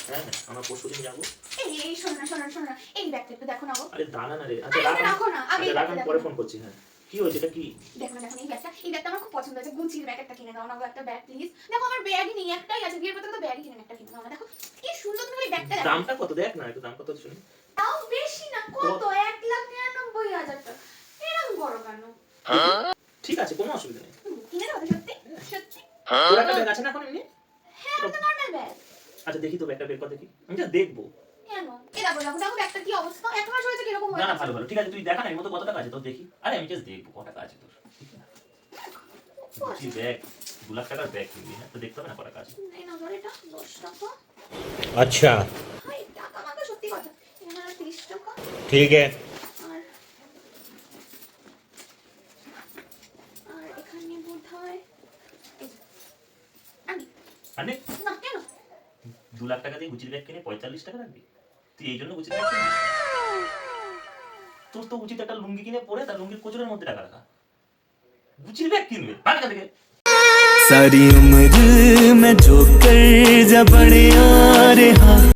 হ্যাঁ হ্যাঁ, আমরা পরশুদিন যাবো। এই শোনো না, এই ব্যাগটা একটু দেখো না গো। আরে দাঁড়া না রে, আচ্ছা রাখো না, আগে রাখ, আমি পরে ফোন করছি। হ্যাঁ কি হয়েছে, এটা কি? দেখো না এই ব্যাগটা আমার খুব পছন্দ হয়েছে। গুচির ব্যাগ একটা কিনে দাও না গো, একটা ব্যাগ প্লিজ। দেখো আমার ব্যাগই নেই, একটাই আছে, বিয়ের পর তো ব্যাগই কিনে একটা কিনে দাও না। দেখো কি সুন্দর তুমি এই ব্যাগটা দেখো। দামটা কত দেখ না, একটু দাম কত শুনি। তাও বেশি না, কত 1,99,000 টাকা। এরকম বড় কেন? ঠিক আছে, কোনো অসুবিধা নেই। কিনে দাও সত্যি সত্যি। তোর একটা ব্যাগ আছে না এখন এমনি? হ্যাঁ তো নরমাল ব্যাগ। আচ্ছা দেখি তো ব্যাগটা বের কর দেখি, আমি যা দেখবো। কেন? দেখো ব্যাগটা কি অবস্থা? এক মাস হয়েছে কিরকম না হয়ে না, গেছে। ভালো ভালো, ঠিক আছে তুই দেখা না, এর মধ্যে কত টাকা আছে তোর দেখি। আরে আমি জাস্ট দেখবো কত টাকা আছে তোর। ঠিক আছে গুচি ব্যাগ, 2 লাখ টাকার ব্যাগ কিনবি, হ্যাঁ তো দেখতে হবে না কত টাকা আছে। এই না ধর এটা 10 টাকা। अच्छा হাই টাকা মানে সত্যি কথা। এখানে 30 টাকা। ठीक है। আর আর এখানে বোধহয় এই যে, আনি আরে না কেন? 2 লাখ টাকা দিয়ে গুচির ব্যাগ কিনে 45 টাকা রাখবি? তুই এই জন্য গুচির ব্যাগ কিনবি? তোর তো উচিত একটা লুঙ্গি কিনে পরে তার লুঙ্গির কোচরের মধ্যে টাকা রাখা। গুচির ব্যাগ কিনবে টাকা থেকে? सारी उम्र मैं जो कर जा बड़े आ रहा।